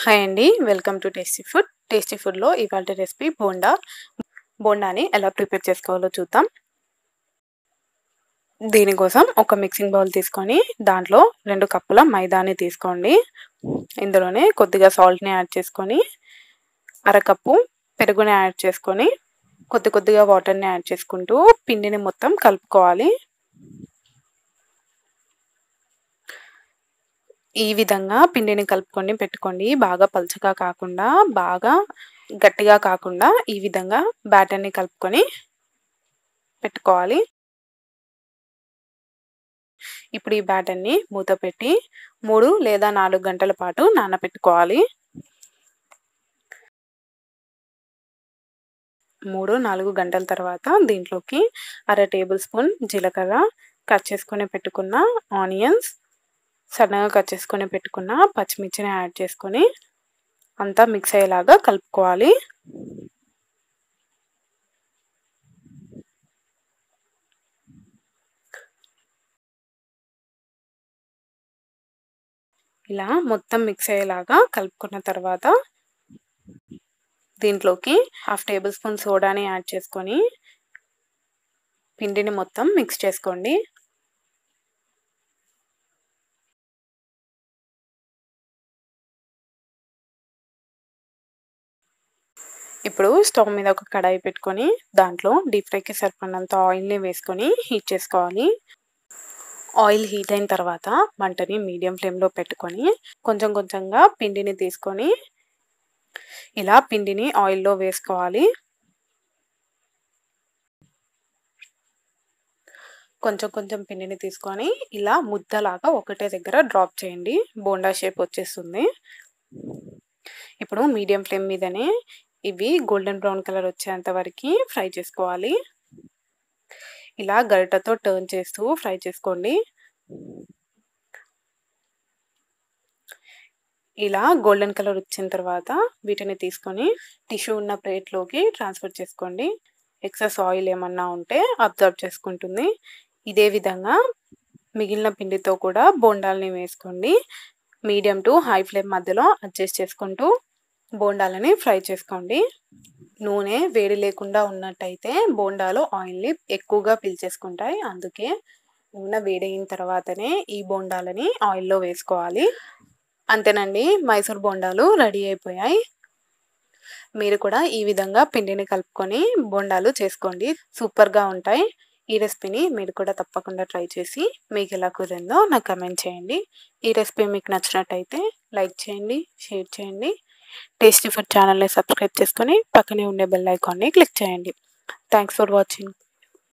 Hi అండి, welcome to tasty food. Tasty ఫుడ్లో ఇవాళ రెసిపీ బోండా. బోండాని ఎలా ప్రిపేర్ చేసుకోవాలో చూద్దాం. దీనికోసం ఒక మిక్సింగ్ బౌల్ తీసుకొని దాంట్లో 2 కప్పుల మైదాని తీసుకోండి. ఇందులోనే కొద్దిగా సాల్ట్ని యాడ్ చేసుకొని, అరకప్పు పెరుగుని యాడ్ చేసుకొని, కొద్దిగా వాటర్ని యాడ్ చేసుకుంటూ పిండిని మొత్తం కలుపుకోవాలి. ఈ విధంగా పిండిని కలుపుకొని పెట్టుకోండి. బాగా పల్చగా కాకుండా, బాగా గట్టిగా కాకుండా ఈ విధంగా బ్యాటర్ని కలుపుకొని పెట్టుకోవాలి. ఇప్పుడు ఈ బ్యాటర్ని మూత పెట్టి 3 లేదా 4 గంటల పాటు నానబెట్టుకోవాలి. 3-4 గంటల తర్వాత దీంట్లోకి అర టేబుల్ స్పూన్ జీలకర్ర, కట్ చేసుకొని పెట్టుకున్న ఆనియన్స్, సన్నగా కట్ చేసుకొని పెట్టుకున్న పచ్చిమిర్చిని యాడ్ చేసుకొని అంతా మిక్స్ అయ్యేలాగా కలుపుకోవాలి. ఇలా మొత్తం మిక్స్ అయ్యేలాగా కలుపుకున్న తర్వాత దీంట్లోకి 1/2 టేబుల్ స్పూన్ సోడాని యాడ్ చేసుకొని పిండిని మొత్తం మిక్స్ చేసుకోండి. ఇప్పుడు స్టవ్ మీద ఒక కడాయి పెట్టుకొని దాంట్లో డీప్ ఫ్రైకి సరిపడినంత ఆయిల్ని వేసుకొని హీట్ చేసుకోవాలి. ఆయిల్ హీట్ అయిన తర్వాత మంటని మీడియం ఫ్లేమ్లో పెట్టుకొని కొంచెంగా పిండిని తీసుకొని ఇలా పిండిని ఆయిల్లో వేసుకోవాలి. కొంచెం పిండిని తీసుకొని ఇలా ముద్దలాగా ఒకటే దగ్గర డ్రాప్ చేయండి. బోండా షేప్ వచ్చేస్తుంది. ఇప్పుడు మీడియం ఫ్లేమ్ మీదనే ఇవి గోల్డెన్ బ్రౌన్ కలర్ వచ్చేంత వరకు ఫ్రై చేసుకోవాలి. ఇలా గరిటతో టర్న్ చేస్తూ ఫ్రై చేసుకోండి. ఇలా గోల్డెన్ కలర్ వచ్చిన తర్వాత వీటిని తీసుకొని టిష్యూ ఉన్న ప్లేట్లోకి ట్రాన్స్ఫర్ చేసుకోండి. ఎక్సెస్ ఆయిల్ ఏమన్నా ఉంటే అబ్జర్వ్ చేసుకుంటుంది. ఇదే విధంగా మిగిలిన పిండితో కూడా బోండాలని వేసుకోండి. మీడియం టు హై ఫ్లేమ్ మధ్యలో అడ్జస్ట్ చేసుకుంటూ బోండాలని ఫ్రై చేసుకోండి. నూనె వేడి లేకుండా ఉన్నట్టయితే బోండాలు ఆయిల్ని ఎక్కువగా పీల్చేసుకుంటాయి. అందుకే నూనె వేడైన తర్వాతనే ఈ బోండాలని ఆయిల్లో వేసుకోవాలి. అంతేనండి, మైసూర్ బోండాలు రెడీ అయిపోయాయి. మీరు కూడా ఈ విధంగా పిండిని కలుపుకొని బోండాలు చేసుకోండి. సూపర్గా ఉంటాయి. ఈ రెసిపీని మీరు కూడా తప్పకుండా ట్రై చేసి మీకు ఎలా కుదిరిందో నాకు కమెంట్ చేయండి. ఈ రెసిపీ మీకు నచ్చినట్టయితే లైక్ చేయండి, షేర్ చేయండి. టేస్టీ ఫుడ్ ఛానల్ని సబ్స్క్రైబ్ చేసుకొని పక్కనే ఉండే బెల్ ఐకాన్ని క్లిక్ చేయండి. Thanks for watching.